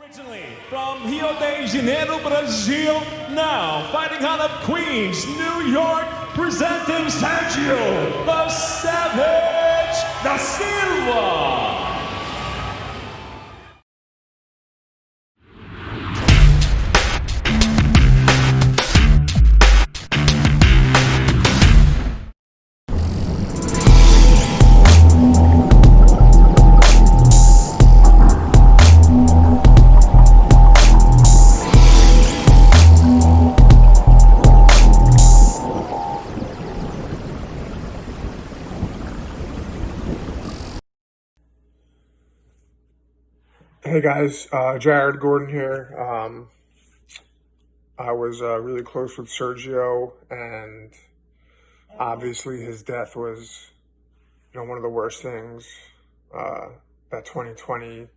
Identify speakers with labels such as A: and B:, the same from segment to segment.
A: Originally from Rio de Janeiro, Brazil, now fighting out of Queens, New York, presenting Sergio, the Savage DaSilva.
B: Hey guys, Jared Gordon here. I was really close with Sergio, and obviously his death was, one of the worst things that 2020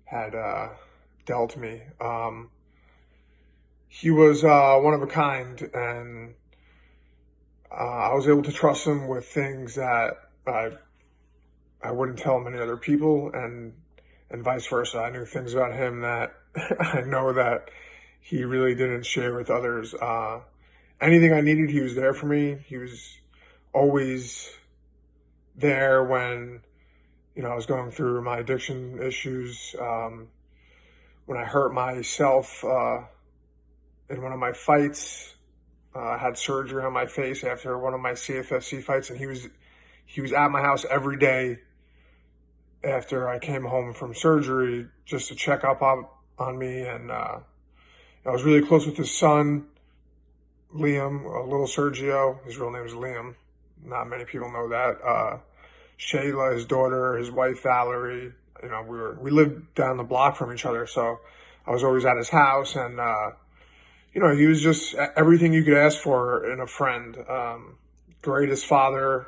B: had dealt me. He was one of a kind, and I was able to trust him with things that I wouldn't tell many other people, and vice versa. I knew things about him that I know that he really didn't share with others. Anything I needed, he was there for me. He was always there when, I was going through my addiction issues. When I hurt myself in one of my fights, I had surgery on my face after one of my CFFC fights, and he was at my house every day after I came home from surgery just to check up on me. And I was really close with his son, Liam, little Sergio. His real name is Liam. Not many people know that. Shayla, his daughter, his wife, Valerie. We lived down the block from each other, so I was always at his house. And, he was just everything you could ask for in a friend. Greatest father.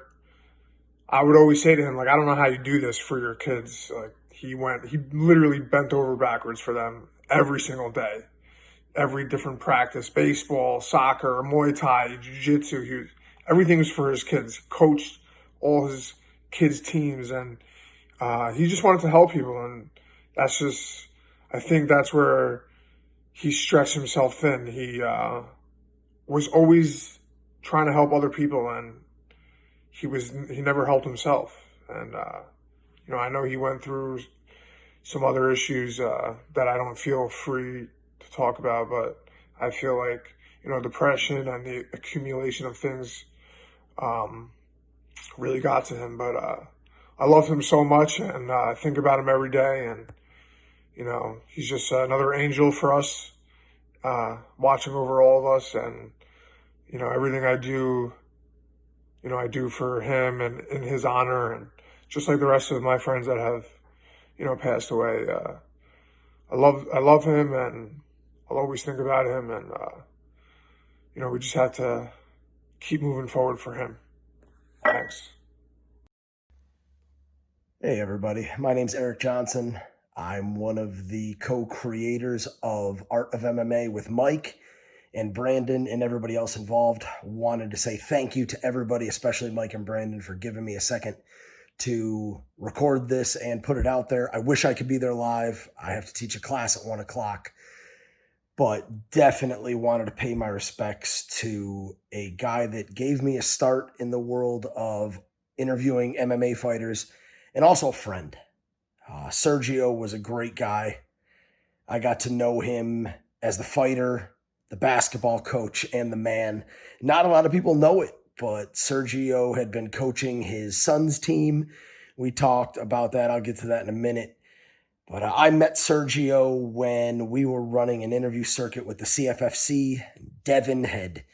B: I would always say to him, I don't know how you do this for your kids. He literally bent over backwards for them every single day, every different practice, baseball, soccer, Muay Thai, Jiu-Jitsu. Everything was for his kids, coached all his kids' teams, and he just wanted to help people. And I think that's where he stretched himself thin. He was always trying to help other people, and he never helped himself. And, I know he went through some other issues that I don't feel free to talk about, but I feel like, depression and the accumulation of things really got to him. But I love him so much, and I think about him every day. And, he's just another angel for us, watching over all of us. And, everything I do, I do for him and in his honor, and just like the rest of my friends that have, passed away. I love him, and I'll always think about him, and, we just have to keep moving forward for him. Thanks.
C: Hey everybody, my name's Erik Johnson. I'm one of the co-creators of Art of MMA with Mike and Brandon and everybody else involved. Wanted to say thank you to everybody, especially Mike and Brandon, for giving me a second to record this and put it out there. I wish I could be there live. I have to teach a class at 1:00, but definitely wanted to pay my respects to a guy that gave me a start in the world of interviewing MMA fighters, and also a friend. Sergio was a great guy. I got to know him as the fighter, the basketball coach, and the man. Not a lot of people know it, but Sergio had been coaching his son's team. We talked about that. I'll get to that in a minute. But I met Sergio when we were running an interview circuit with the CFFC. Devin had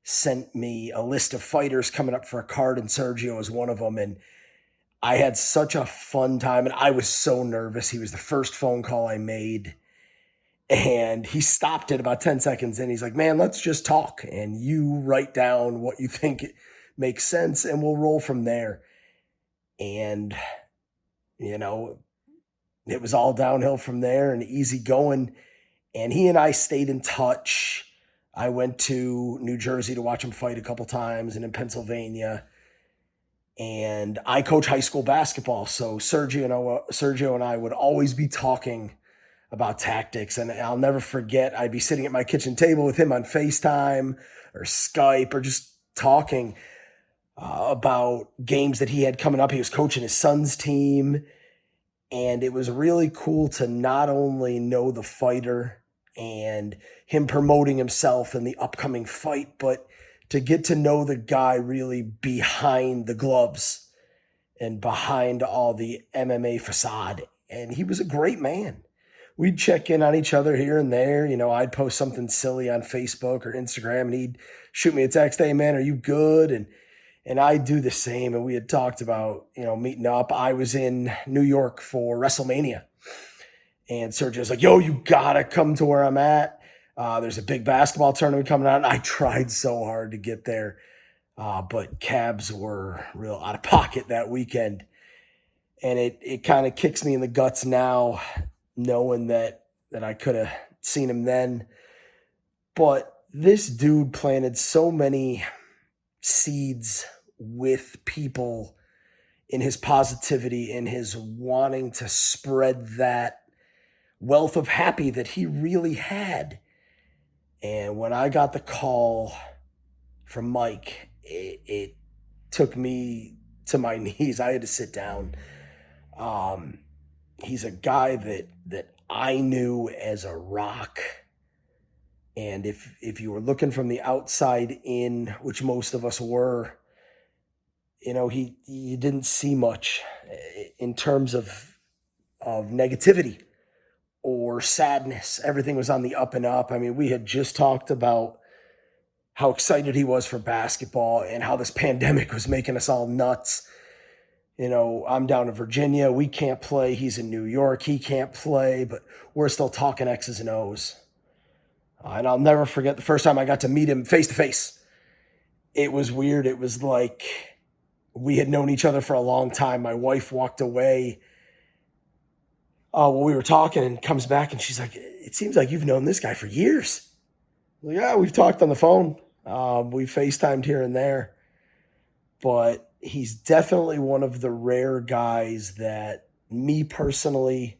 C: sent me a list of fighters coming up for a card, and Sergio was one of them. And I had such a fun time, and I was so nervous. He was the first phone call I made. And he stopped it about 10 seconds in. He's like, man, let's just talk. And you write down what you think makes sense, and we'll roll from there. And, it was all downhill from there and easy going. And he and I stayed in touch. I went to New Jersey to watch him fight a couple times, and in Pennsylvania. And I coach high school basketball. So Sergio and I would always be talking about tactics. And I'll never forget, I'd be sitting at my kitchen table with him on FaceTime or Skype or just talking about games that he had coming up. He was coaching his son's team. And it was really cool to not only know the fighter and him promoting himself in the upcoming fight, but to get to know the guy really behind the gloves and behind all the MMA facade. And he was a great man. We'd check in on each other here and there. You know, I'd post something silly on Facebook or Instagram, and he'd shoot me a text, "Hey man, are you good?" And I'd do the same. And we had talked about, you know, meeting up. I was in New York for WrestleMania, and Sergio's like, "Yo, you gotta come to where I'm at. There's a big basketball tournament coming out." And I tried so hard to get there, but cabs were real out of pocket that weekend. And it kind of kicks me in the guts now, knowing that I could have seen him then. But this dude planted so many seeds with people in his positivity, in his wanting to spread that wealth of happy that he really had. And when I got the call from Mike, it took me to my knees. I had to sit down. He's a guy that I knew as a rock. And if you were looking from the outside in, which most of us were, you know, you didn't see much in terms of negativity or sadness. Everything was on the up and up. I mean, we had just talked about how excited he was for basketball and how this pandemic was making us all nuts. You know, I'm down in Virginia. We can't play. He's in New York. He can't play, but we're still talking X's and O's. And I'll never forget the first time I got to meet him face to face. It was weird. It was like we had known each other for a long time. My wife walked away while we were talking and comes back and she's like, "It seems like you've known this guy for years." Well, yeah, we've talked on the phone. We FaceTimed here and there. But he's definitely one of the rare guys that me personally,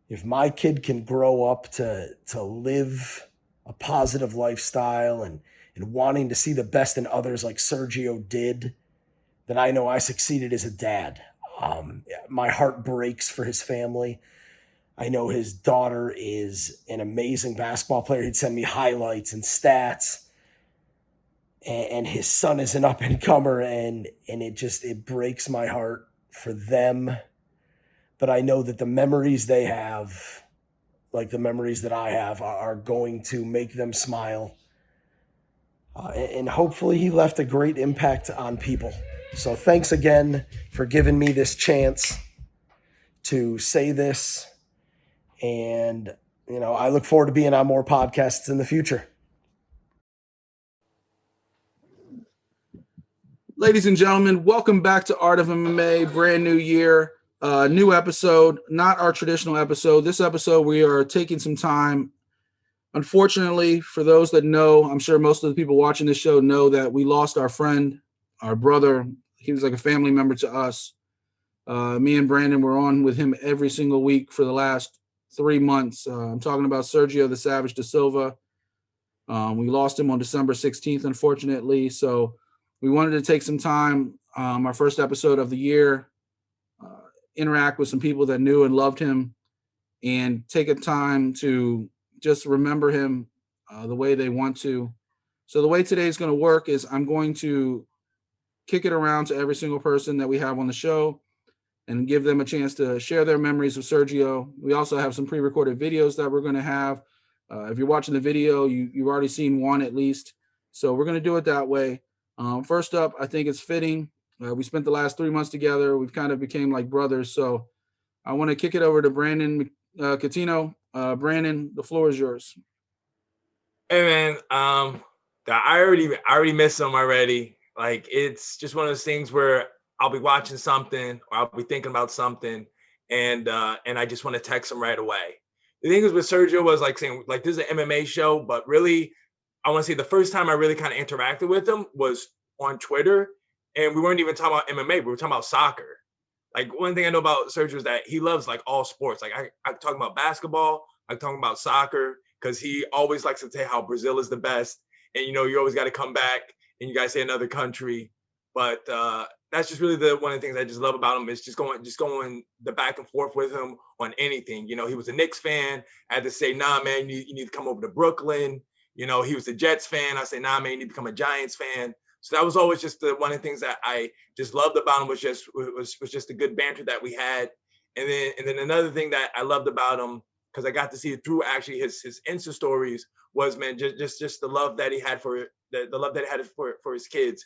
C: if my kid can grow up to live a positive lifestyle and wanting to see the best in others like Sergio did, then I know I succeeded as a dad. My heart breaks for his family. I know his daughter is an amazing basketball player. He'd send me highlights and stats. And his son is an up-and-comer, and it breaks my heart for them. But I know that the memories they have, like the memories that I have, are going to make them smile. And hopefully he left a great impact on people. So thanks again for giving me this chance to say this. And, you know, I look forward to being on more podcasts in the future.
D: Ladies and gentlemen, welcome back to Art of MMA, brand new year, new episode, not our traditional episode. This episode, we are taking some time. Unfortunately, for those that know, I'm sure most of the people watching this show know that we lost our friend, our brother. He was like a family member to us. Me and Brandon were on with him every single week for the last 3 months. I'm talking about Sergio the Savage DaSilva. We lost him on December 16th, unfortunately. So we wanted to take some time, our first episode of the year, interact with some people that knew and loved him and take a time to just remember him the way they want to. So the way today is going to work is I'm going to kick it around to every single person that we have on the show and give them a chance to share their memories of Sergio. We also have some pre-recorded videos that we're going to have. If you're watching the video, you've already seen one at least. So we're going to do it that way. First up, I think it's fitting. We spent the last 3 months together. We've kind of became like brothers. So I want to kick it over to Brandon Cuttino. Brandon, the floor is yours.
E: Hey man, I already missed him already. Like, it's just one of those things where I'll be watching something or I'll be thinking about something, and I just want to text him right away. The thing is with Sergio was like saying, like, this is an MMA show, but really, I want to say the first time I really kind of interacted with him was on Twitter, and we weren't even talking about MMA. We were talking about soccer. Like, one thing I know about Sergio is that he loves like all sports. Like I talk about basketball, like talking about soccer, because he always likes to say how Brazil is the best. And, you always got to come back and you guys say another country. But that's just really one of the things I just love about him is just going the back and forth with him on anything. He was a Knicks fan. I had to say, nah, man, you need to come over to Brooklyn. He was a Jets fan. I say, nah, man, you need to become a Giants fan. So that was always just one of the things that I just loved about him was just the good banter that we had. And then another thing that I loved about him, because I got to see it through actually his Insta stories, was, man, just the love that he had for the love that he had for his kids,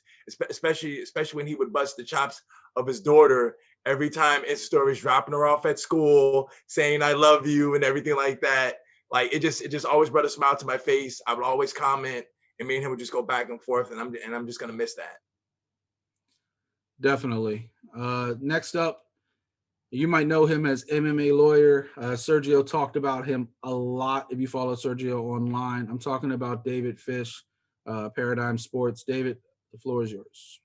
E: especially when he would bust the chops of his daughter every time Insta stories dropping her off at school, saying I love you and everything like that. Like it just always brought a smile to my face. I would always comment, and me and him would just go back and forth, and I'm just gonna miss that.
D: Definitely. Next up, you might know him as MMA lawyer. Sergio talked about him a lot if you follow Sergio online. I'm talking about David Fish, Paradigm Sports. David, the floor is yours.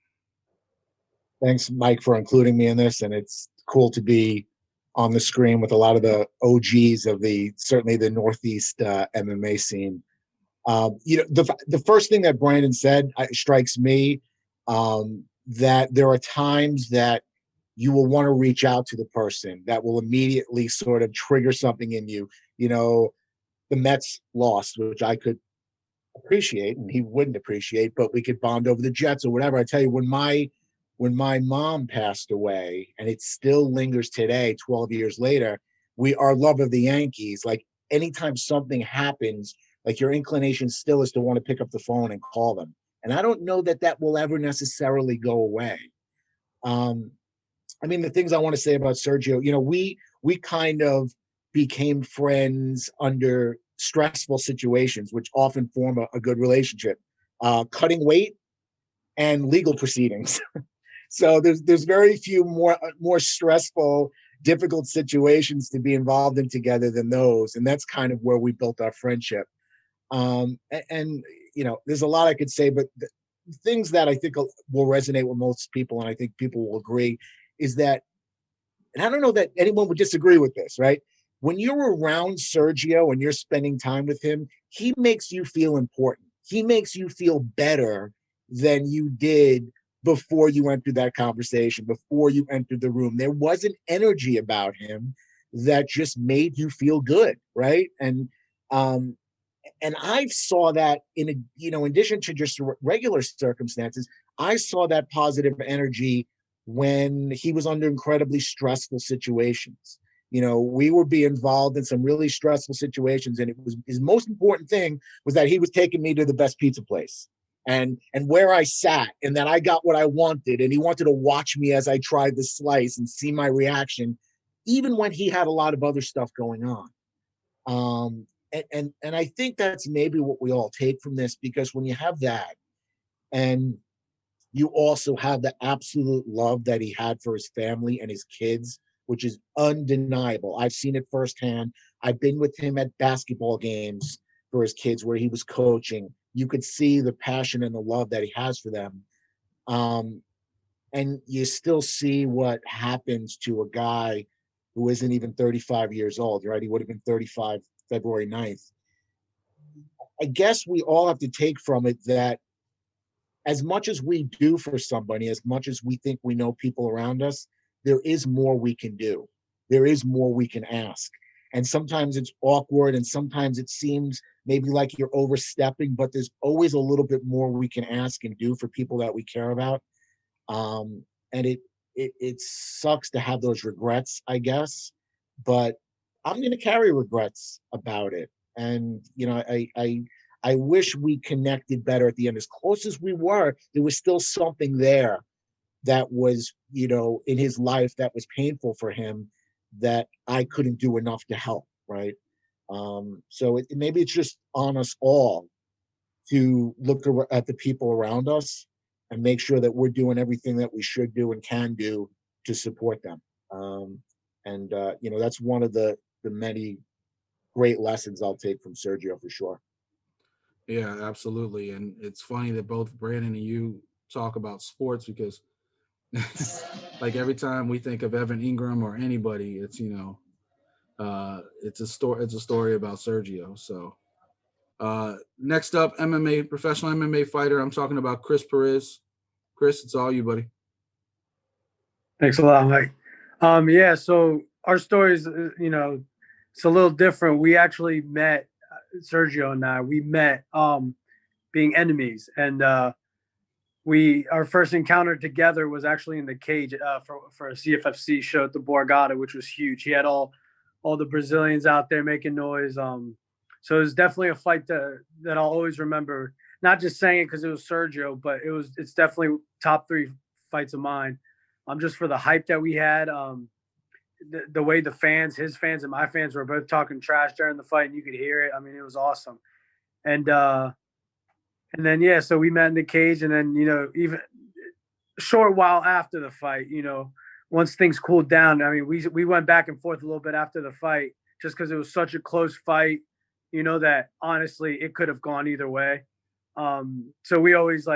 F: Thanks, Mike, for including me in this. And it's cool to be on the screen with a lot of the OGs of certainly the Northeast MMA scene. The first thing that Brandon said strikes me, that there are times that you will want to reach out to the person that will immediately sort of trigger something in you. The Mets lost, which I could appreciate and he wouldn't appreciate, but we could bond over the Jets or whatever. I tell you, when my mom passed away, and it still lingers today, 12 years later, our love of the Yankees, like anytime something happens, like your inclination still is to want to pick up the phone and call them. And I don't know that will ever necessarily go away. The things I want to say about Sergio, we kind of became friends under stressful situations, which often form a good relationship, cutting weight and legal proceedings. So there's very few more stressful, difficult situations to be involved in together than those. And that's kind of where we built our friendship. There's a lot I could say, but the things that I think will resonate with most people, and I think people will agree, is that, and I don't know that anyone would disagree with this, right? When you're around Sergio and you're spending time with him, he makes you feel important. He makes you feel better than you did before you entered that conversation, before you entered the room. There was an energy about him that just made you feel good, right? And I saw that in addition to just regular circumstances, I saw that positive energy when he was under incredibly stressful situations. We would be involved in some really stressful situations, and his most important thing was that he was taking me to the best pizza place and where I sat, and that I got what I wanted, and he wanted to watch me as I tried the slice and see my reaction, even when he had a lot of other stuff going on. And I think that's maybe what we all take from this, because when you have that, and you also have the absolute love that he had for his family and his kids, which is undeniable. I've seen it firsthand. I've been with him at basketball games for his kids where he was coaching. You could see the passion and the love that he has for them. And you still see what happens to a guy who isn't even 35 years old, right? He would have been 35 February 9th. I guess we all have to take from it that as much as we do for somebody, as much as we think we know people around us, there is more we can do. There is more we can ask. And sometimes it's awkward, and sometimes it seems maybe like you're overstepping, but there's always a little bit more we can ask and do for people that we care about. And it sucks to have those regrets, I guess, but I'm going to carry regrets about it. And, I wish we connected better at the end. As close as we were, there was still something there that was, in his life that was painful for him that I couldn't do enough to help, right? So maybe it's just on us all to look at the people around us and make sure that we're doing everything that we should do and can do to support them. That's one of the many great lessons I'll take from Sergio for sure.
D: Yeah, absolutely. And it's funny that both Brandon and you talk about sports, because like every time we think of Evan Ingram or anybody, it's, It's a story about Sergio. So next up, professional MMA fighter. I'm talking about Chris Piriz. Chris, it's all you, buddy.
G: Thanks a lot, Mike. Yeah, so our story is, it's a little different. We actually met, Sergio and I, being enemies. And our first encounter together was actually in the cage for a CFFC show at the Borgata, which was huge. He had all the Brazilians out there making noise. So it was definitely a fight that I'll always remember, not just saying it because it was Sergio, but it's definitely top 3 fights of mine. Just for the hype that we had, the way his fans and my fans were both talking trash during the fight, and you could hear it. I mean, it was awesome. And then, yeah, so we met in the cage, and then, even a short while after the fight, once things cooled down, I mean, we went back and forth a little bit after the fight just because it was such a close fight, that honestly it could have gone either way. So we always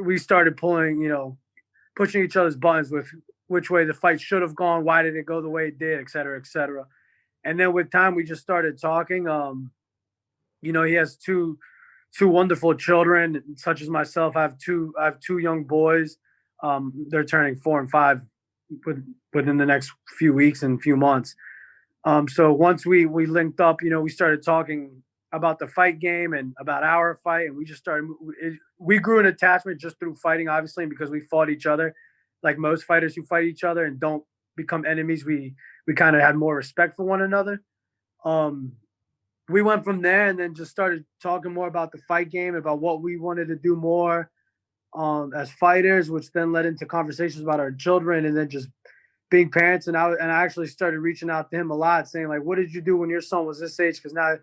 G: we started pushing each other's buttons with which way the fight should have gone, why did it go the way it did, et cetera, et cetera. And then with time, we just started talking. He has two wonderful children, such as myself. I have two young boys. They're turning 4 and 5 within the next few weeks and few months. So once we linked up, we started talking about the fight game and about our fight, and we just we grew an attachment just through fighting, obviously, and because we fought each other like most fighters who fight each other and don't become enemies. We kind of had more respect for one another. We went from there and then just started talking more about the fight game, about what we wanted to do more as fighters, which then led into conversations about our children and then just being parents. And I actually started reaching out to him a lot, saying what did you do when your son was this age? Because now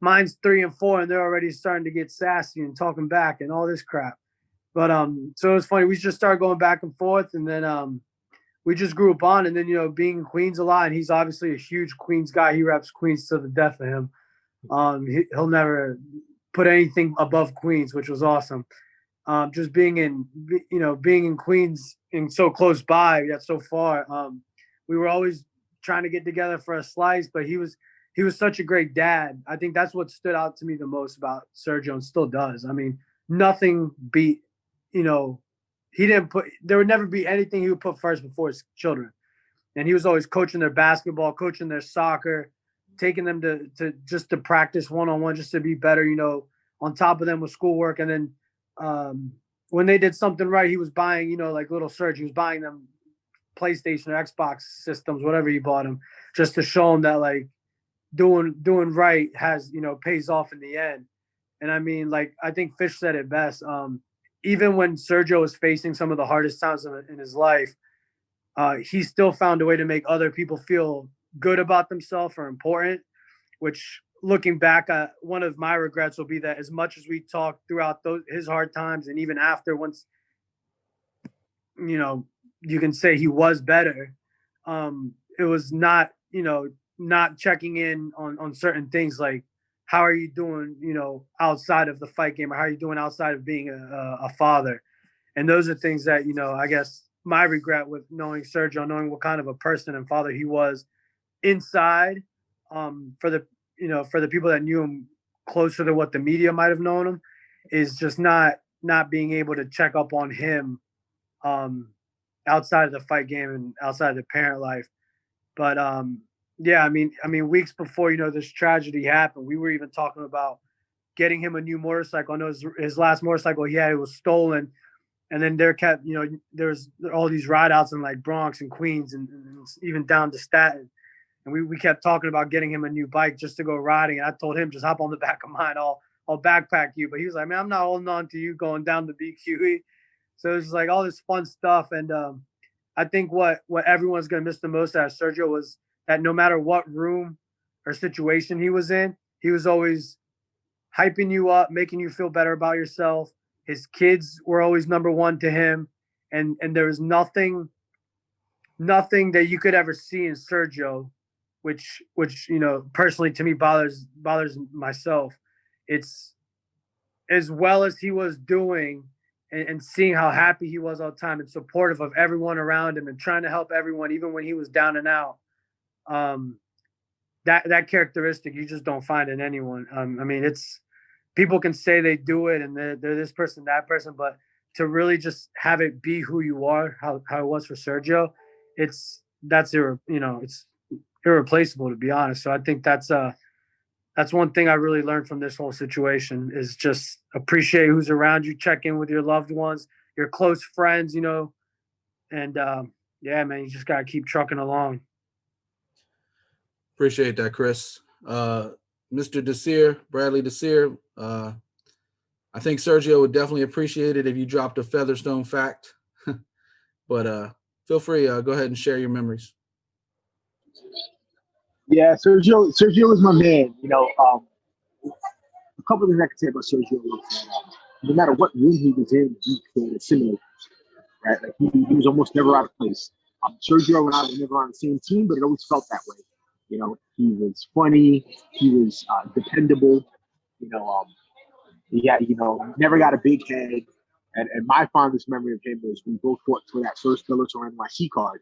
G: mine's 3 and 4 and they're already starting to get sassy and talking back and all this crap. But so it was funny. We just started going back and forth, and then we just grew up on. And then being in Queens a lot, and he's obviously a huge Queens guy. He reps Queens to the death of him. He'll never put anything above Queens, which was awesome. Just being in Queens and so close by, yet so far. We were always trying to get together for a slice, but he was such a great dad. I think that's what stood out to me the most about Sergio, and still does. I mean, nothing beat, there would never be anything he would put first before his children. And he was always coaching their basketball, coaching their soccer, taking them to practice one-on-one just to be better, on top of them with schoolwork. And then when they did something right, he was buying, like little Serge, he was buying them PlayStation or Xbox systems, whatever he bought them, just to show them that doing right has, pays off in the end. And I mean, I think Fish said it best. Even when Sergio was facing some of the hardest times in his life, he still found a way to make other people feel good about themselves or important, which looking back, one of my regrets will be that as much as we talked throughout his hard times and even after, once, you can say he was better, it was not, not checking in on certain things like, how are you doing, outside of the fight game, or how are you doing outside of being a father? And those are things that, I guess my regret with knowing Sergio, knowing what kind of a person and father he was inside, for the people that knew him closer to what the media might have known him, is just not being able to check up on him outside of the fight game and outside of the parent life. But yeah, I mean, weeks before, this tragedy happened, we were even talking about getting him a new motorcycle. I know his last motorcycle he had, it was stolen. And then there's all these ride outs in Bronx and Queens and even down to Staten. And we kept talking about getting him a new bike just to go riding. And I told him, just hop on the back of mine. I'll backpack you. But he was like, man, I'm not holding on to you going down the BQE. So it's just all this fun stuff. And I think what everyone's going to miss the most out of Sergio was that no matter what room or situation he was in, he was always hyping you up, making you feel better about yourself. His kids were always number one to him. And there was nothing that you could ever see in Sergio, which personally to me bothers myself. It's as well as he was doing and seeing how happy he was all the time and supportive of everyone around him and trying to help everyone, even when he was down and out. that characteristic you just don't find in anyone. I mean, it's people can say they do it and they're this person, that person, but to really just have it be who you are, how it was for Sergio, it's irreplaceable, to be honest. So I think that's one thing I really learned from this whole situation is just appreciate who's around you, check in with your loved ones, your close friends, and yeah, man, you just gotta keep trucking along.
D: Appreciate that, Chris. Mr. Desir, Bradley Desir, I think Sergio would definitely appreciate it if you dropped a Featherstone fact. But feel free, go ahead and share your memories.
H: Yeah, Sergio is my man. A couple of things I can say about Sergio was that no matter what room he was in, he could assimilate, right? Like he was almost never out of place. Sergio and I were never on the same team, but it always felt that way. He was funny. He was dependable. Never got a big head. And my fondest memory of him was we both fought for that first Bellator NYC card.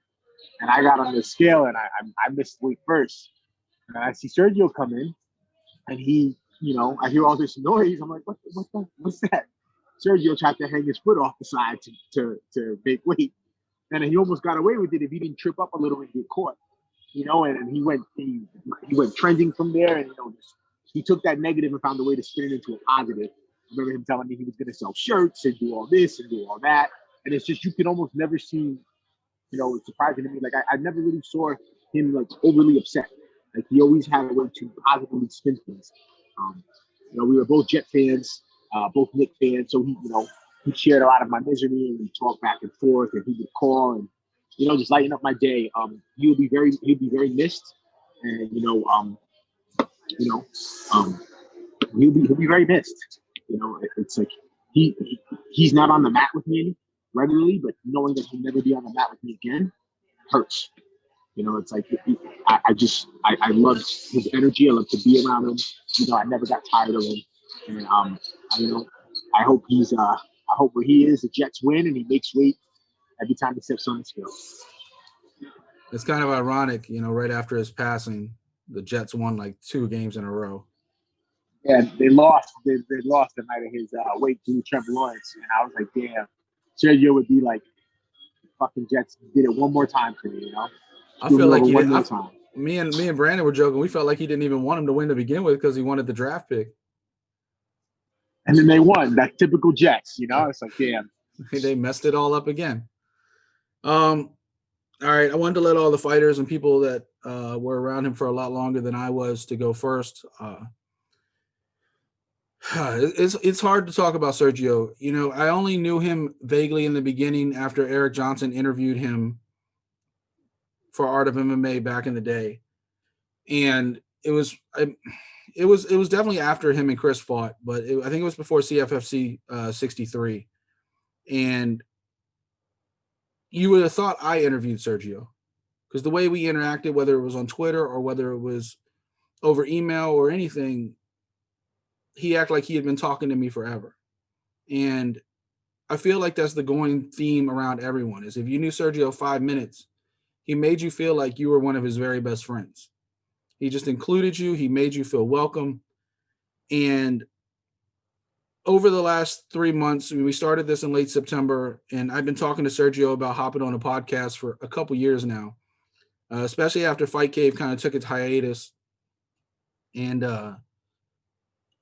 H: And I got on the scale and I missed weight first. And I see Sergio come in and he, I hear all this noise. I'm like, what's that? Sergio tried to hang his foot off the side to make weight. And he almost got away with it if he didn't trip up a little and get caught. And he went trending from there, and he took that negative and found a way to spin it into a positive. I remember him telling me he was going to sell shirts and do all this and do all that, and it's just you can almost never see, it's surprising to me. Like I never really saw him like overly upset. Like he always had a way to positively spin things. We were both Jet fans, both Knicks fans, so he shared a lot of my misery and we talked back and forth, and he would call and just lighten up my day. He'll be very missed, and he'll be very missed. It's like he's not on the mat with me regularly, but knowing that he'll never be on the mat with me again hurts. It's like I loved his energy. I loved to be around him. I never got tired of him, and I hope I hope where he is, the Jets win and he makes weight every time he steps on the scale.
D: It's kind of ironic, right after his passing, the Jets won like 2 games in a row.
H: Yeah, they lost. They lost the night of his weight to Trevor Lawrence, and I was like, damn, Sergio would be like, fucking Jets did it one more time for me,
D: I feel like me and Brandon were joking. We felt like he didn't even want him to win to begin with because he wanted the draft pick.
H: And then they won. That typical Jets, It's like, damn.
D: They messed it all up again. All right, I wanted to let all the fighters and people that were around him for a lot longer than I was to go first. It's hard to talk about Sergio. I only knew him vaguely in the beginning after Erik Johnson interviewed him for Art of MMA back in the day, and it was definitely after him and Chris fought, but I think it was before CFFC 63, and you would have thought I interviewed Sergio because the way we interacted, whether it was on Twitter or whether it was over email or anything, he acted like he had been talking to me forever. And I feel like that's the going theme around everyone is if you knew Sergio 5 minutes, he made you feel like you were one of his very best friends. He just included you. He made you feel welcome. And over the last 3 months, we started this in late September, and I've been talking to Sergio about hopping on a podcast for a couple years now, especially after Fight Cave kind of took its hiatus. And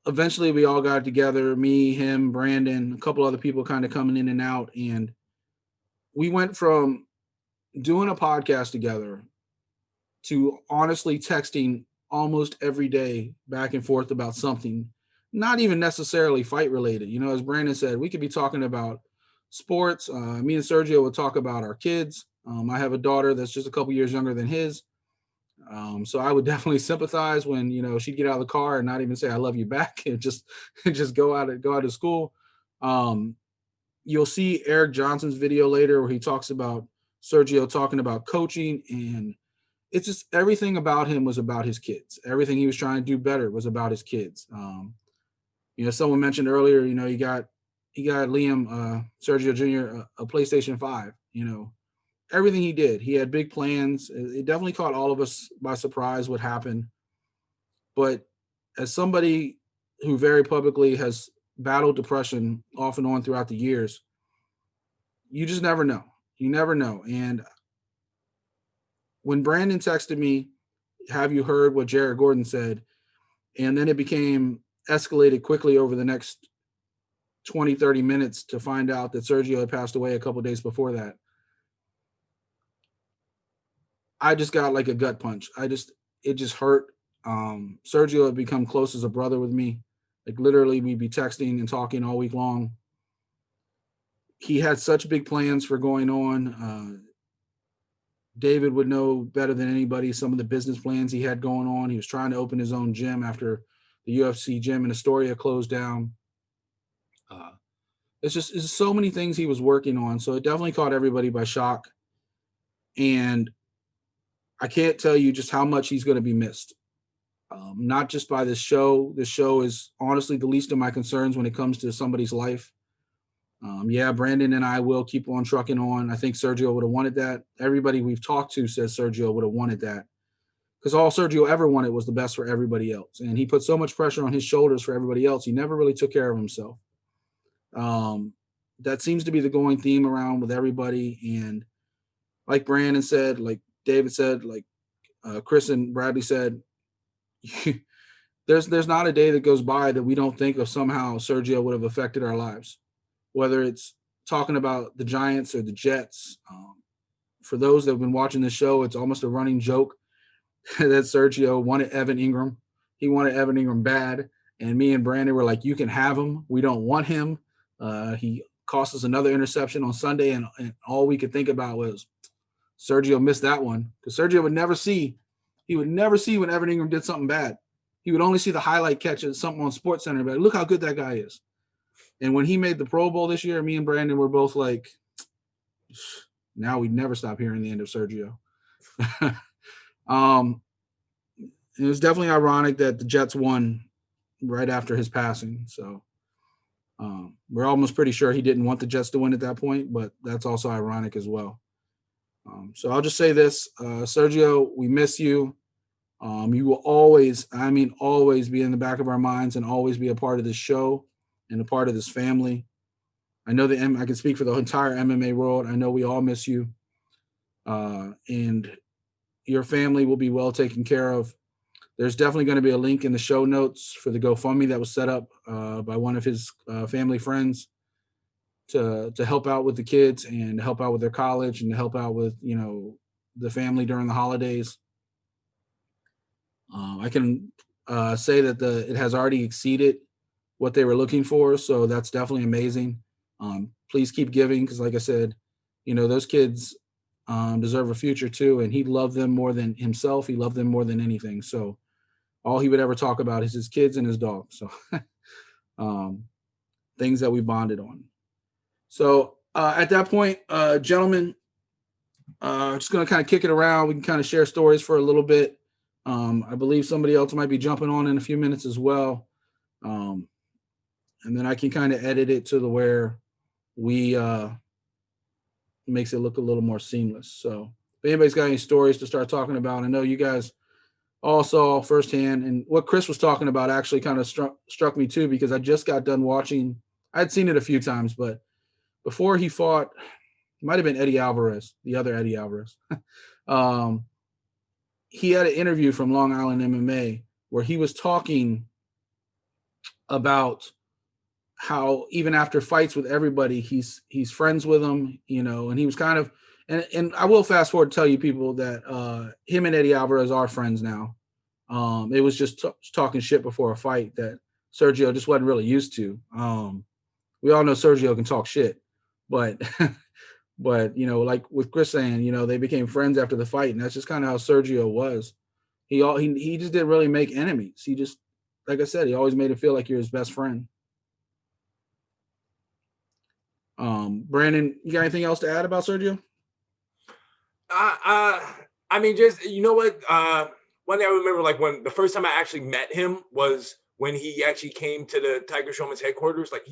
D: eventually we all got together, me, him, Brandon, a couple other people kind of coming in and out. And we went from doing a podcast together to honestly texting almost every day back and forth about something, not even necessarily fight related. As Brandon said, we could be talking about sports. Me and Sergio would talk about our kids. I have a daughter that's just a couple years younger than his. So I would definitely sympathize when, she'd get out of the car and not even say, I love you back and just go out of school. You'll see Erik Johnson's video later where he talks about Sergio talking about coaching, and it's just everything about him was about his kids. Everything he was trying to do better was about his kids. Someone mentioned earlier, he got Liam, Sergio Jr. A PlayStation 5, everything he did, he had big plans. It definitely caught all of us by surprise what happened. But as somebody who very publicly has battled depression off and on throughout the years, you just never know. You never know. And when Brandon texted me, have you heard what Jared Gordon said? And then it became escalated quickly over the next 20, 30 minutes to find out that Sergio had passed away a couple of days before that. I just got like a gut punch. It just hurt. Sergio had become close as a brother with me. Like literally we'd be texting and talking all week long. He had such big plans for going on. David would know better than anybody some of the business plans he had going on. He was trying to open his own gym after the UFC gym in Astoria closed down. It's just so many things he was working on. So it definitely caught everybody by shock. And I can't tell you just how much he's going to be missed. Not just by this show. This show is honestly the least of my concerns when it comes to somebody's life. Yeah, Brandon and I will keep on trucking on. I think Sergio would have wanted that. Everybody we've talked to says Sergio would have wanted that because all Sergio ever wanted was the best for everybody else. And he put so much pressure on his shoulders for everybody else. He never really took care of himself. That seems to be the going theme around with everybody. And like Brandon said, like David said, like Chris and Bradley said, there's not a day that goes by that we don't think of somehow Sergio would have affected our lives, whether it's talking about the Giants or the Jets. For those that have been watching the show, it's almost a running joke that Sergio wanted Evan Ingram. He wanted Evan Ingram bad. And me and Brandon were like, you can have him. We don't want him. He cost us another interception on Sunday. And all we could think about was Sergio missed that one because Sergio would never see when Evan Ingram did something bad. He would only see the highlight catch of something on SportsCenter. But look how good that guy is. And when he made the Pro Bowl this year, me and Brandon were both like, now we'd never stop hearing the end of Sergio. It was definitely ironic that the Jets won right after his passing. So we're almost pretty sure he didn't want the Jets to win at that point, but that's also ironic as well. So I'll just say this, Sergio, we miss you. You will always, always be in the back of our minds and always be a part of this show and a part of this family. I know I can speak for the entire MMA world. I know we all miss you. And your family will be well taken care of. There's definitely going to be a link in the show notes for the GoFundMe that was set up by one of his family friends to help out with the kids and help out with their college and to help out with, the family during the holidays. I can say that it has already exceeded what they were looking for. So that's definitely amazing. Please keep giving because like I said, those kids deserve a future too. And he loved them more than himself. He loved them more than anything. So all he would ever talk about is his kids and his dog. So things that we bonded on. So at that point, gentlemen, just going to kind of kick it around. We can kind of share stories for a little bit. I believe somebody else might be jumping on in a few minutes as well. And then I can kind of edit it to where we makes it look a little more seamless. So if anybody's got any stories to start talking about, I know you guys all saw firsthand. And what Chris was talking about actually kind of struck me too, because I just got done watching. I'd seen it a few times, but before he fought, it might have been Eddie Alvarez, the other Eddie Alvarez. He had an interview from Long Island MMA where he was talking about how even after fights with everybody, he's friends with them, and he was kind of, and I will fast forward to tell you people that him and Eddie Alvarez are friends now. It was just talking shit before a fight that Sergio just wasn't really used to. We all know Sergio can talk shit, but like with Chris saying, they became friends after the fight, and that's just kind of how Sergio was. He just didn't really make enemies. He just, like I said, he always made it feel like you're his best friend. Brandon, you got anything else to add about Sergio?
E: Just, one thing I remember, like when the first time I actually met him was when he actually came to the Tiger Showman's headquarters. Like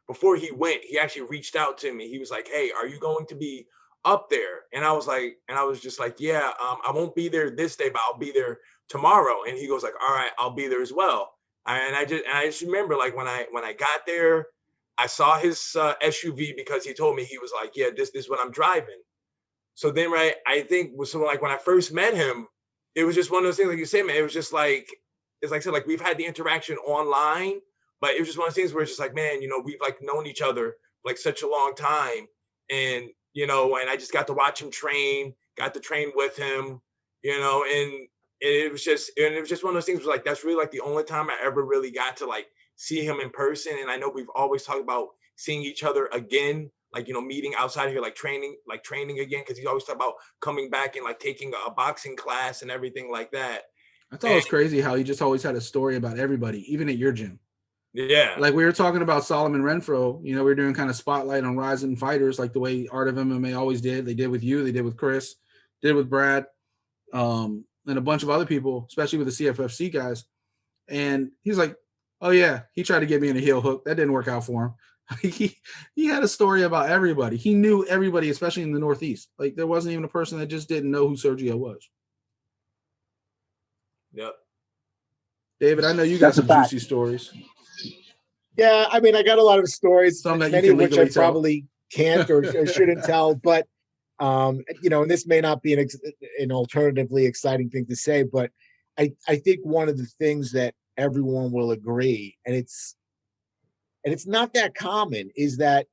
E: before he went, he actually reached out to me. He was like, "Hey, are you going to be up there?" And I was just like, "Yeah, I won't be there this day, but I'll be there tomorrow. And he goes like, all right, I'll be there as well. And I just remember like when I got there, I saw his SUV because he told me, he was like, yeah, this is what I'm driving. So then, right, I think so like when I first met him, it was just one of those things, like you say, man, it was just like, it's like I said, like we've had the interaction online, but it was just one of those things where it's just like, man, you know, we've like known each other like such a long time. And, you know, and I just got to watch him train, got to train with him, you know, and it was just one of those things where like, that's really like the only time I ever really got to like see him in person. And I know we've always talked about seeing each other again, like, you know, meeting outside of here, like training again. Cause he always talked about coming back and like taking a boxing class and everything like that.
D: I thought it was crazy how he just always had a story about everybody, even at your gym.
E: Yeah.
D: Like we were talking about Solomon Renfro, you know, we were doing kind of spotlight on rising fighters, like the way Art of MMA always did. They did with you, they did with Chris, did with Brad, and a bunch of other people, especially with the CFFC guys. And he's like, oh yeah, he tried to get me in a heel hook. That didn't work out for him. He had a story about everybody. He knew everybody, especially in the Northeast. Like there wasn't even a person that just didn't know who Sergio was.
E: Yep.
D: David, I know you got some juicy stories.
F: Yeah, I mean, I got a lot of stories,
D: Some that
F: many of which I
D: tell.
F: probably can't or shouldn't tell. But you know, and this may not be an alternatively exciting thing to say, but I think one of the things that everyone will agree, and it's not that common, is that,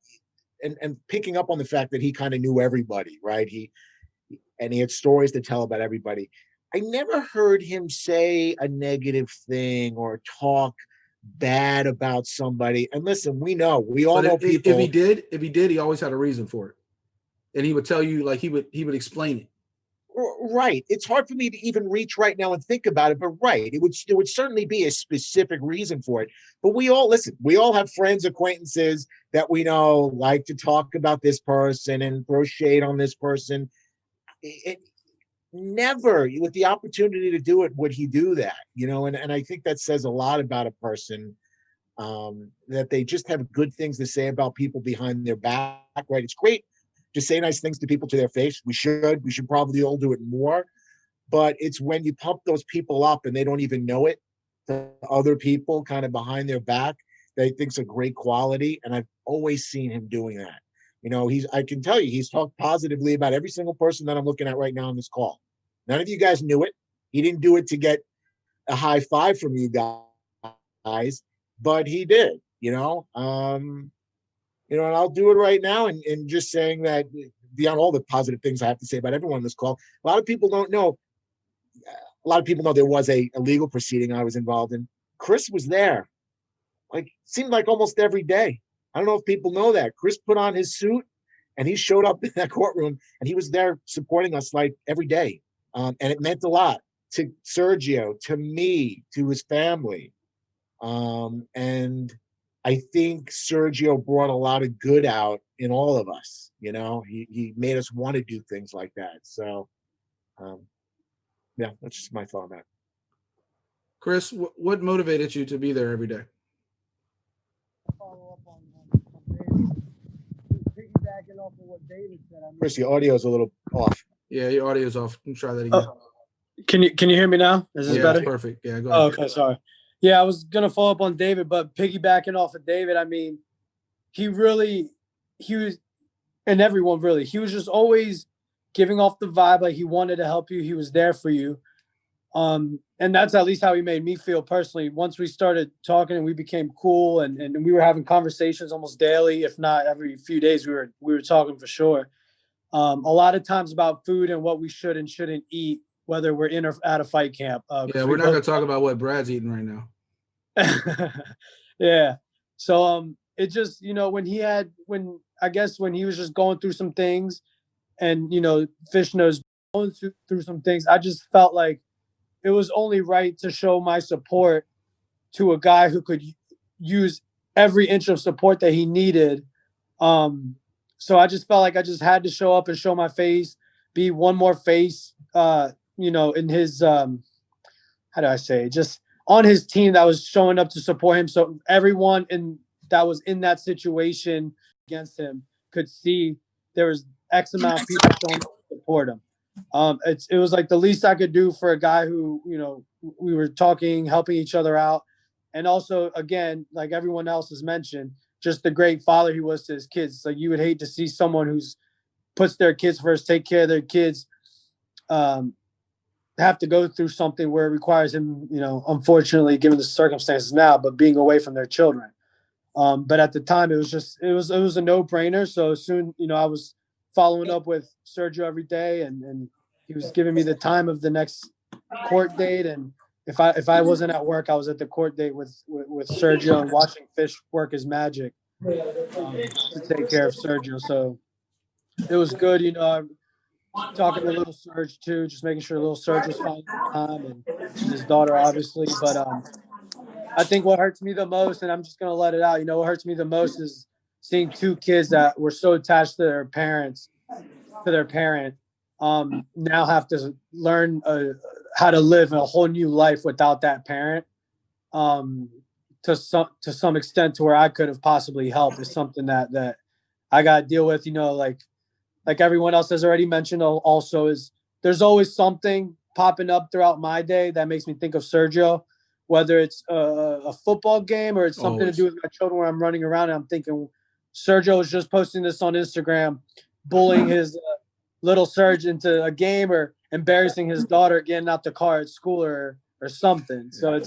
F: and picking up on the fact that he kind of knew everybody, right? He had stories to tell about everybody. I never heard him say a negative thing or talk bad about somebody. And listen, we all know people.
D: If he did, he always had a reason for it. And he would tell you, like he would explain it.
F: Right. It's hard for me to even reach right now and think about it, but right. There would certainly be a specific reason for it. But we all have friends, acquaintances that we know like to talk about this person and throw shade on this person. It never, with the opportunity to do it, would he do that, you know? And I think that says a lot about a person, that they just have good things to say about people behind their back, right? It's great to say nice things to people to their face. We should probably all do it more. But it's when you pump those people up and they don't even know it to other people kind of behind their back, that I think's a great quality. And I've always seen him doing that. You know, I can tell you, he's talked positively about every single person that I'm looking at right now on this call. None of you guys knew it. He didn't do it to get a high five from you guys, but he did, you know. You know, and I'll do it right now and just saying that beyond all the positive things I have to say about everyone on this call, a lot of people don't know. A lot of people know there was a legal proceeding I was involved in. Chris was there. Like, seemed like almost every day. I don't know if people know that. Chris put on his suit and he showed up in that courtroom and he was there supporting us like every day. And it meant a lot to Sergio, to me, to his family. And I think Sergio brought a lot of good out in all of us. You know, he made us want to do things like that. So, yeah, that's just my thought on that.
D: Chris, what motivated you to be there every day?
G: Follow up on David. Piggybacking off of what David said.
F: Chris, your audio is a little off.
D: Yeah, your audio's off. Let me try that again.
G: Can you hear me now? Is this better?
D: That's perfect. Yeah, go ahead.
G: Oh, okay, sorry. Yeah, I was gonna follow up on David, but piggybacking off of David, I mean, he was, and everyone really, he was just always giving off the vibe like he wanted to help you. He was there for you. And that's at least how he made me feel personally. Once we started talking and we became cool and we were having conversations almost daily, if not every few days, we were talking for sure. A lot of times about food and what we should and shouldn't eat, whether we're in or at a fight camp.
D: Yeah, we're not going to talk about what Brad's eating right now.
G: Yeah. So it just, you know, when he was just going through some things and, you know, Fish knows going through some things, I just felt like it was only right to show my support to a guy who could use every inch of support that he needed. So I just felt like I just had to show up and show my face, be one more face, you know, in his, how do I say, just on his team that was showing up to support him. So everyone that was in that situation against him could see there was X amount of people showing up to support him. It was like the least I could do for a guy who, we were talking, helping each other out. And also, again, like everyone else has mentioned, just the great father he was to his kids. Like you would hate to see someone who's puts their kids first, take care of their kids, have to go through something where it requires him, unfortunately, given the circumstances now, but being away from their children. But at the time, it was a no-brainer. So soon, I was following up with Sergio every day, and he was giving me the time of the next court date. And if I wasn't at work, I was at the court date with Sergio and watching Fish work his magic to take care of Sergio. So it was good, talking to little Serge too, just making sure little Serge was fine at the time, and his daughter obviously. But I think what hurts me the most, and I'm just gonna let it out, what hurts me the most is seeing two kids that were so attached to their parent, now have to learn how to live a whole new life without that parent. To some extent, to where I could have possibly helped, is something that I got to deal with. Like everyone else has already mentioned, also is there's always something popping up throughout my day that makes me think of Sergio, whether it's a football game or it's something to do with my children where I'm running around and I'm thinking Sergio was just posting this on Instagram, bullying his little Serge into a game or embarrassing his daughter getting out the car at school or something. So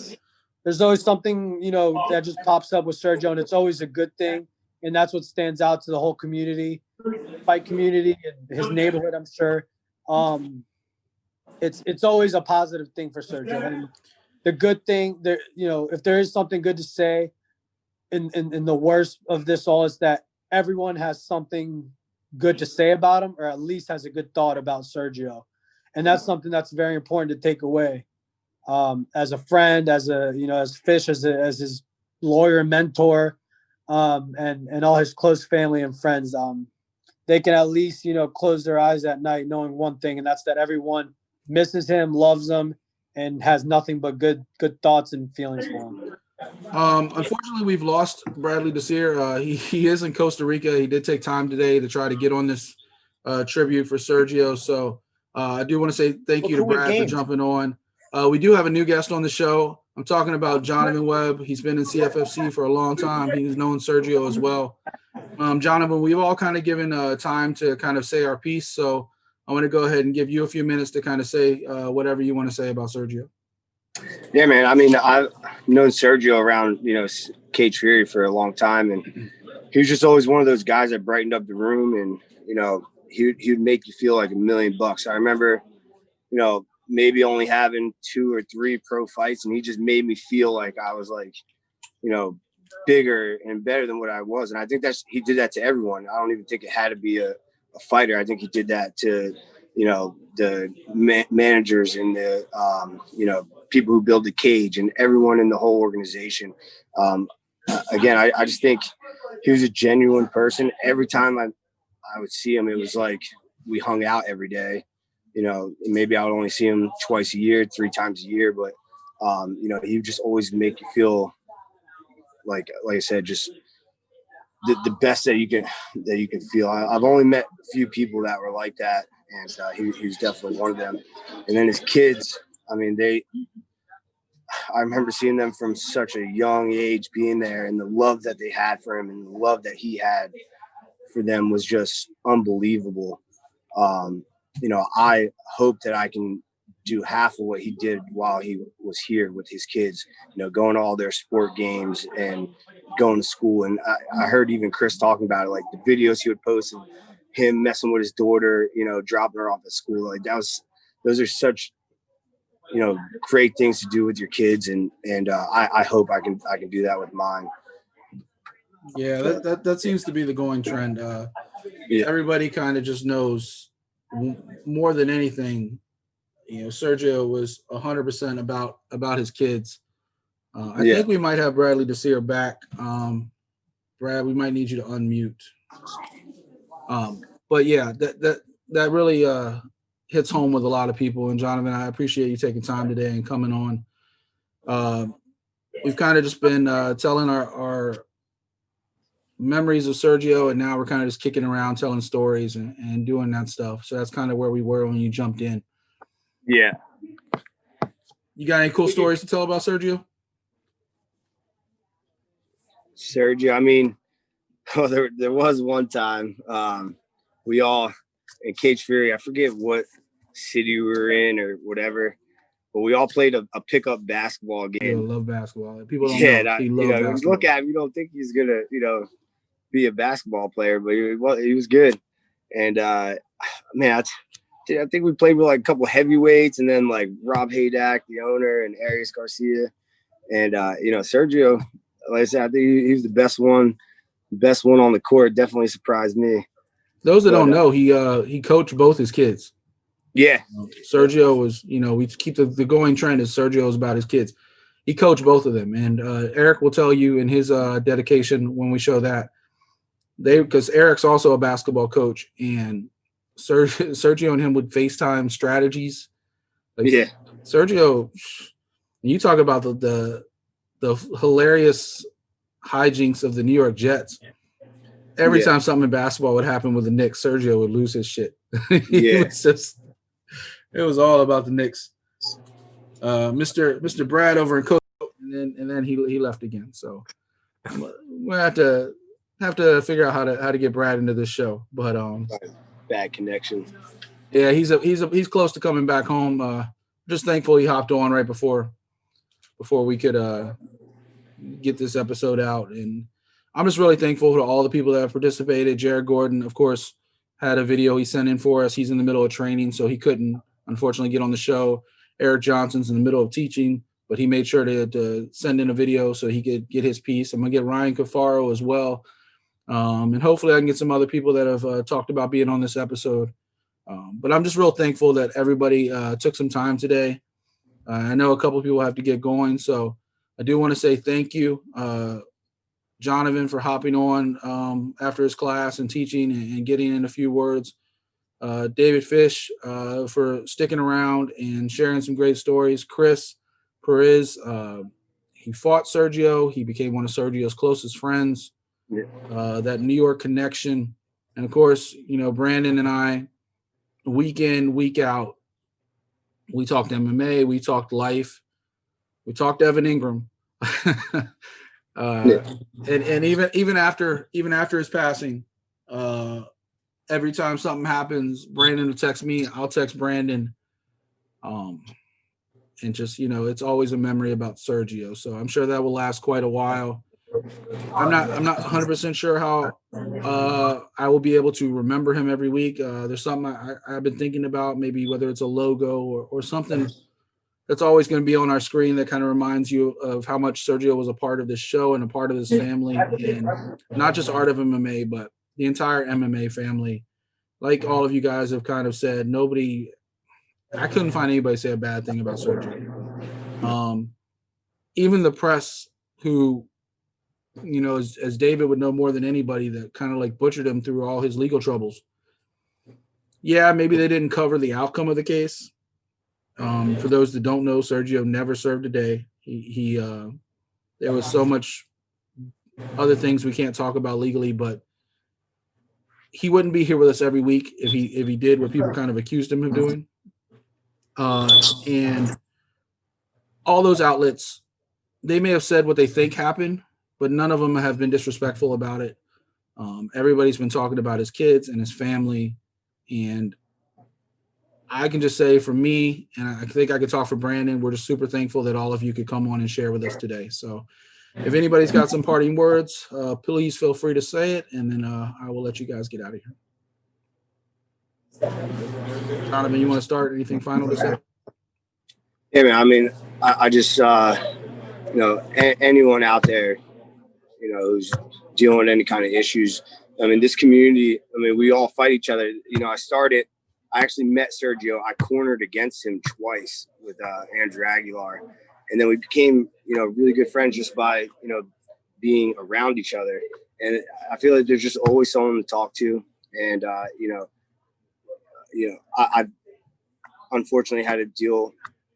G: there's always something, that just pops up with Sergio, and it's always a good thing. And that's what stands out to the whole community, fight community, and his neighborhood, I'm sure. It's always a positive thing for Sergio. And the good thing there, if there is something good to say in the worst of this all, is that everyone has something good to say about him, or at least has a good thought about Sergio. And that's something that's very important to take away. As a friend, as Fish, as his lawyer and mentor, and all his close family and friends, they can at least, close their eyes at night knowing one thing, and that's that everyone misses him, loves him, and has nothing but good thoughts and feelings for him.
D: Unfortunately, we've lost Bradley Desir. He is in Costa Rica. He did take time today to try to get on this tribute for Sergio. So I do want to say thank you to Brad for jumping on. We do have a new guest on the show. I'm talking about Jonavin Webb. He's been in CFFC for a long time. He's known Sergio as well. Jonavin, we've all kind of given time to kind of say our piece. So I want to go ahead and give you a few minutes to kind of say whatever you want to say about Sergio.
I: Yeah, man. I mean, I've known Sergio around, Cage Fury for a long time, and he was just always one of those guys that brightened up the room, and he would make you feel like $1 million. I remember, maybe only having 2 or 3 pro fights, and he just made me feel like I was like, bigger and better than what I was, and I think he did that to everyone. I don't even think it had to be a fighter. I think he did that to the managers and the people who build the cage and everyone in the whole organization. Again, I just think he was a genuine person. Every time I would see him, it was like we hung out every day. Maybe I would only see him twice a year, 3 times a year, but he would just always make you feel like I said, just the best that you can feel. I've only met a few people that were like that, and he was definitely one of them. And then his kids, I mean, I remember seeing them from such a young age being there, and the love that they had for him and the love that he had for them was just unbelievable. I hope that I can do half of what he did while he was here with his kids, going to all their sport games and going to school. And I heard even Chris talking about it, like the videos he would post of him messing with his daughter, dropping her off at school. Like those are such, great things to do with your kids. And I hope I can do that with mine.
D: Yeah, that seems to be the going trend. Everybody kind of just knows more than anything. Sergio was 100% about his kids. I think we might have Bradley Desir back. Brad, we might need you to unmute. But yeah, that really hits home with a lot of people. And Jonavin, I appreciate you taking time today and coming on. We've kind of just been telling memories of Sergio, and now we're kind of just kicking around, telling stories and doing that stuff. So that's kind of where we were when you jumped in.
I: Yeah.
D: You got any cool stories to tell about Sergio?
I: Sergio, I mean, well, there was one time we all in Cage Fury, I forget what city we were in or whatever, but we all played a pickup basketball game.
D: I love basketball. People don't know.
I: He
D: When
I: you look at him, you don't think he's gonna, be a basketball player, but he was good. And man, I think we played with like a couple heavyweights, and then like Rob Haydack, the owner, and Arias Garcia, and Sergio. Like I said, I think he was the best one on the court. Definitely surprised me.
D: Those that don't know, he coached both his kids.
I: Yeah.
D: Sergio was, we keep the going trend is Sergio is about his kids. He coached both of them. And Erik will tell you in his dedication when we show that, because Erik's also a basketball coach, and Sergio and him would FaceTime strategies.
I: Yeah.
D: Sergio, you talk about the hilarious hijinks of the New York Jets. Every time something in basketball would happen with the Knicks, Sergio would lose his shit. It was all about the Knicks. Mr. Brad over in Coach, and then he left again. So we'll have to figure out how to get Brad into this show. But
I: bad connection.
D: Yeah, he's close to coming back home. Just thankful he hopped on right before we could get this episode out. And I'm just really thankful to all the people that have participated. Jared Gordon, of course, had a video he sent in for us. He's in the middle of training, so he couldn't, unfortunately, get on the show. Erik Johnson's in the middle of teaching, but he made sure to send in a video so he could get his piece. I'm going to get Ryan Cafaro as well. And hopefully I can get some other people that have talked about being on this episode. But I'm just real thankful that everybody took some time today. I know a couple of people have to get going, so I do want to say thank you, Jonavin, for hopping on after his class and teaching and getting in a few words. David Fish for sticking around and sharing some great stories. Chris Piriz, he fought Sergio. He became one of Sergio's closest friends. That New York connection. And, of course, Brandon and I, week in, week out, we talked MMA, we talked life, we talked Evan Ingram. And even after his passing, every time something happens, Brandon will text me, I'll text Brandon. And just, it's always a memory about Sergio. So I'm sure that will last quite a while. I'm not 100% sure how I will be able to remember him every week. There's something I've been thinking about, maybe whether it's a logo or something that's always going to be on our screen that kind of reminds you of how much Sergio was a part of this show and a part of this family, and not just Art of MMA, but the entire MMA family. Like all of you guys have kind of said, I couldn't find anybody say a bad thing about Sergio. Even the press, who, as David would know more than anybody, that kind of like butchered him through all his legal troubles. Yeah, maybe they didn't cover the outcome of the case. For those that don't know, Sergio never served a day. He there was so much other things we can't talk about legally, but he wouldn't be here with us every week if he did what people kind of accused him of doing. And all those outlets, they may have said what they think happened, but none of them have been disrespectful about it. Everybody's been talking about his kids and his family. And I can just say, for me, and I think I could talk for Brandon, we're just super thankful that all of you could come on and share with us today. So if anybody's got some parting words, please feel free to say it, and then I will let you guys get out of here. Jonavin, you want to start? Anything final to say?
I: Yeah, man. I mean, I just, anyone out there, who's dealing with any kind of issues. I mean, this community, we all fight each other. I actually met Sergio. I cornered against him twice with Andrew Aguilar. And then we became, really good friends just by, being around each other. And I feel like there's just always someone to talk to. And, I've unfortunately had to deal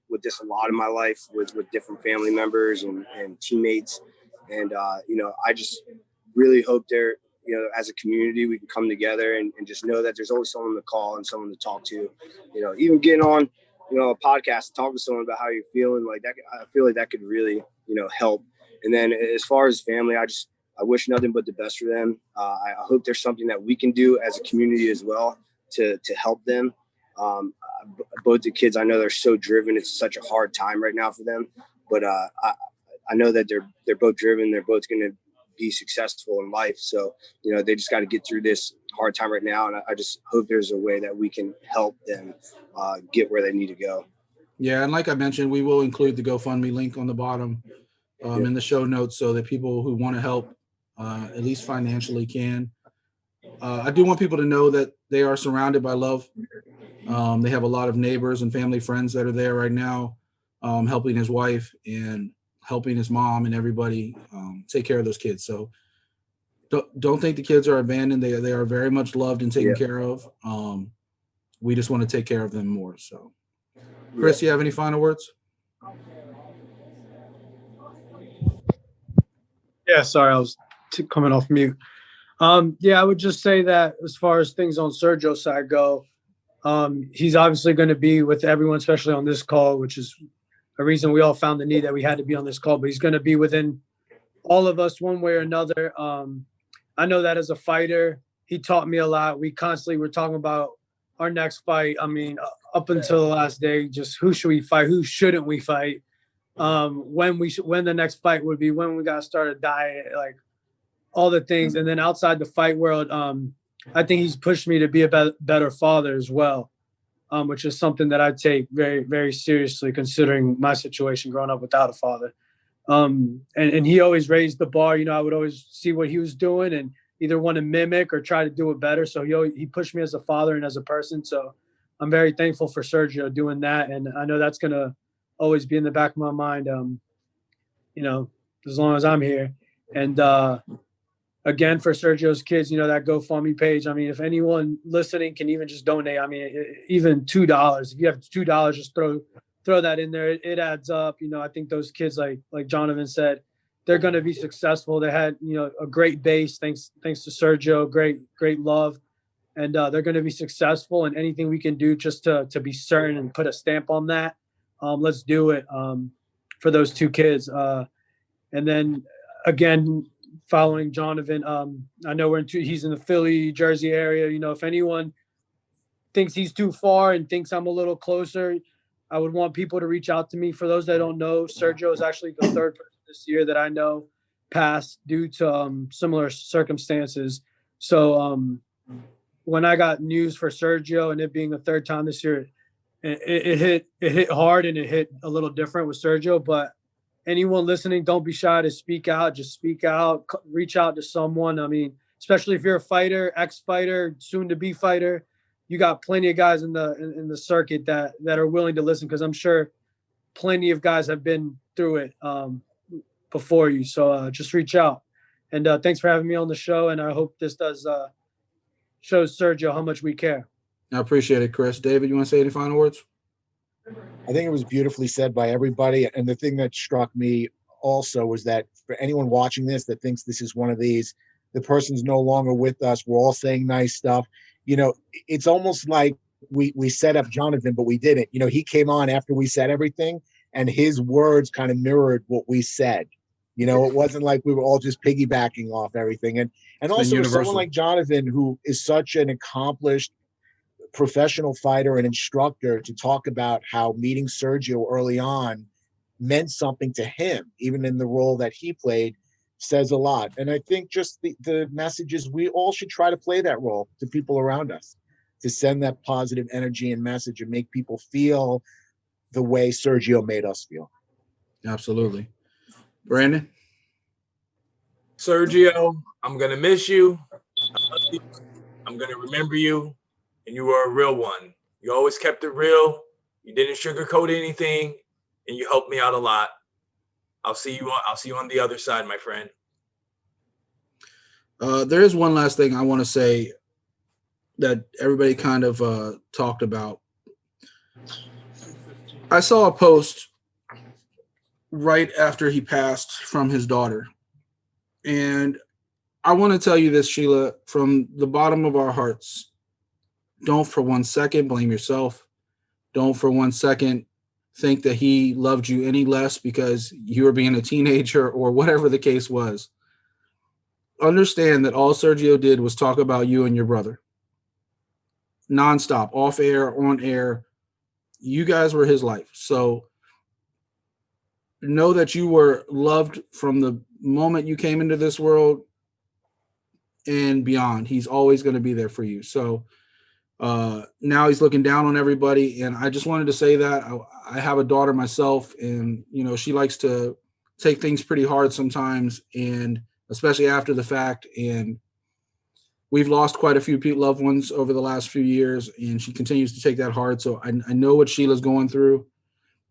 I: with this a lot in my life with different family members and teammates. And, I just really hope they're, you know, as a community, we can come together and just know that there's always someone to call and someone to talk to, you know, even getting on, you know, a podcast and talk to someone about how you're feeling like that. I feel like that could really, you know, help. And then as far as family, I wish nothing but the best for them. I hope there's something that we can do as a community as well to help them. Both the kids, I know they're so driven. It's such a hard time right now for them, but I know that they're both driven. They're both going to be successful in life. So, you know, they just got to get through this hard time right now. And I just hope there's a way that we can help them get where they need to go.
D: Yeah. And like I mentioned, we will include the GoFundMe link on the bottom in the show notes so that people who want to help, at least financially, can. I do want people to know that they are surrounded by love. They have a lot of neighbors and family friends that are there right now, helping his wife and helping his mom and everybody take care of those kids. So don't think the kids are abandoned. They are very much loved and taken care of. We just want to take care of them more. So, Chris, you have any final words?
G: Yeah, sorry, I was coming off mute. I would just say that as far as things on Sergio's side go, he's obviously going to be with everyone, especially on this call, which is a reason we all found the need that we had to be on this call. But he's going to be within all of us one way or another. I know that as a fighter, he taught me a lot. We constantly were talking about our next fight. I mean, up until the last day, just who should we fight? Who shouldn't we fight? When the next fight would be, when we got to start a diet, like all the things. And then outside the fight world, I think he's pushed me to be a better father as well, which is something that I take very, very seriously considering my situation growing up without a father. And he always raised the bar. You know, I would always see what he was doing and either want to mimic or try to do it better. So he pushed me as a father and as a person. So I'm very thankful for Sergio doing that. And I know that's going to always be in the back of my mind, you know, as long as I'm here. And again, for Sergio's kids, you know, that GoFundMe page. I mean, if anyone listening can even just donate, I mean, even $2, if you have $2, just throw that in there. It adds up. You know, I think those kids, like Jonavin said, they're going to be successful. They had, you know, a great base. Thanks to Sergio, great love. And they're going to be successful, and anything we can do just to be certain and put a stamp on that. Let's do it for those two kids. And then again, following Jonavin, I know he's in the Philly, Jersey area. You know, if anyone thinks he's too far and thinks I'm a little closer, I would want people to reach out to me. For those that don't know, Sergio is actually the third person this year that I know passed due to similar circumstances. So when I got news for Sergio and it being the third time this year, it hit hard, and it hit a little different with Sergio. But anyone listening, don't be shy to speak out. Just speak out, reach out to someone. I mean, especially if you're a fighter, ex-fighter, soon-to-be fighter, you got plenty of guys in the circuit that are willing to listen, because I'm sure plenty of guys have been through it before you. So just reach out. And thanks for having me on the show, and I hope this does shows Sergio how much we care.
D: I appreciate it, Chris. David, you want to say any final words?
F: I think it was beautifully said by everybody. And the thing that struck me also was that for anyone watching this that thinks this is one of these, the person's no longer with us, we're all saying nice stuff. You know, it's almost like we set up Jonavin, but we didn't. You know, he came on after we said everything, and his words kind of mirrored what we said. You know, it wasn't like we were all just piggybacking off everything. And also someone like Jonavin, who is such an accomplished professional fighter and instructor, to talk about how meeting Sergio early on meant something to him, even in the role that he played, says a lot. And I think just the message is we all should try to play that role to people around us, to send that positive energy and message and make people feel the way Sergio made us feel.
D: Absolutely. Brandon?
E: Sergio, I'm going to miss you. I'm going to remember you. And you were a real one. You always kept it real. You didn't sugarcoat anything, and you helped me out a lot. I'll see you on the other side, my friend.
D: There is one last thing I want to say that everybody kind of talked about. I saw a post right after he passed from his daughter, and I want to tell you this, Sheila, from the bottom of our hearts. Don't for 1 second blame yourself. Don't for 1 second think that he loved you any less because you were being a teenager or whatever the case was. Understand that all Sergio did was talk about you and your brother. Nonstop, off air, on air. You guys were his life. So know that you were loved from the moment you came into this world and beyond. He's always going to be there for you. So now he's looking down on everybody. And I just wanted to say that I have a daughter myself, and, you know, she likes to take things pretty hard sometimes, and especially after the fact. And we've lost quite a few loved ones over the last few years, and she continues to take that hard. So I know what Sheila's going through.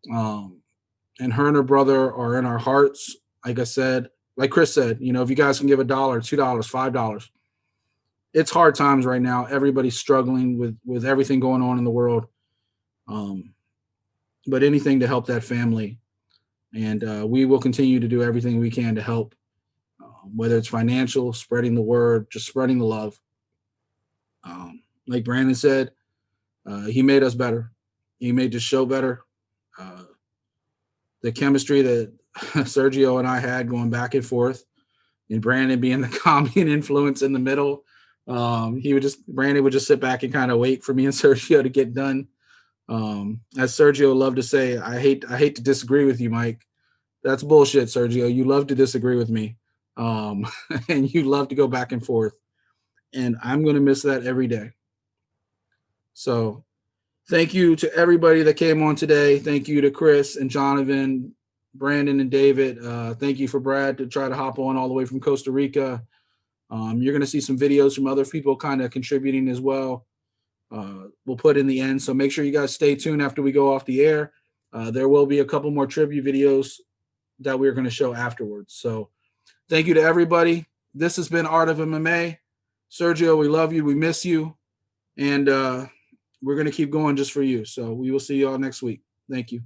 D: And her and her brother are in our hearts. Like I said, like Chris said, you know, if you guys can give $1, $2, $5, it's hard times right now. Everybody's struggling with everything going on in the world. But anything to help that family. And we will continue to do everything we can to help, whether it's financial, spreading the word, just spreading the love. Like Brandon said, he made us better. He made the show better. The chemistry that Sergio and I had going back and forth, and Brandon being the calming influence in the middle. Brandon would just sit back and kind of wait for me and Sergio to get done. As Sergio loved to say, I hate to disagree with you, Mike. That's bullshit, Sergio. You love to disagree with me. And you love to go back and forth. And I'm going to miss that every day. So thank you to everybody that came on today. Thank you to Chris and Jonavin, Brandon and David. Thank you for Brad to try to hop on all the way from Costa Rica. You're going to see some videos from other people kind of contributing as well. We'll put in the end. So make sure you guys stay tuned after we go off the air. There will be a couple more tribute videos that we're going to show afterwards. So thank you to everybody. This has been Art of MMA. Sergio, we love you. We miss you. And we're going to keep going just for you. So we will see you all next week. Thank you.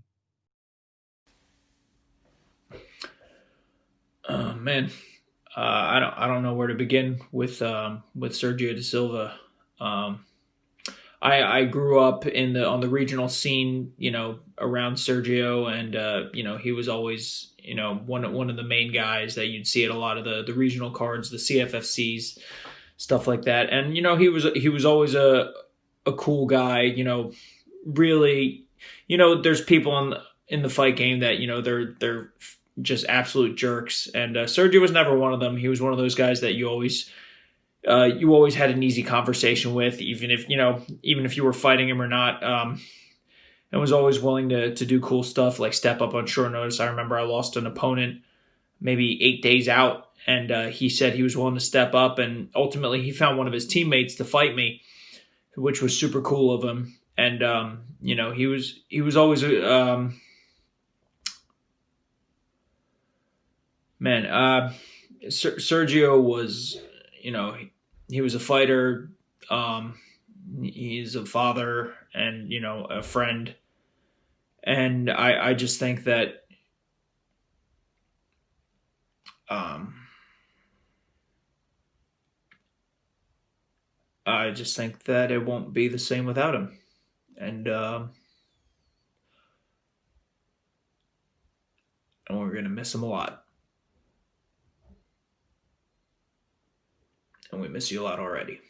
J: Man, I don't know where to begin with Sergio DaSilva. I grew up on the regional scene, you know, around Sergio, and you know, he was always, you know, one of the main guys that you'd see at a lot of the regional cards, the CFFCs, stuff like that. And you know, he was always a cool guy, you know, really, you know, there's people in the fight game that, you know, they're just absolute jerks. And Sergio was never one of them. He was one of those guys that you always had an easy conversation with, even if you were fighting him or not. And was always willing to do cool stuff, like step up on short notice. I remember I lost an opponent maybe 8 days out, and he said he was willing to step up, and ultimately he found one of his teammates to fight me, which was super cool of him. And you know, he was always Sergio was, you know, he was a fighter. He's a father and, you know, a friend. And I just think that it won't be the same without him. And we're going to miss him a lot. And we miss you a lot already.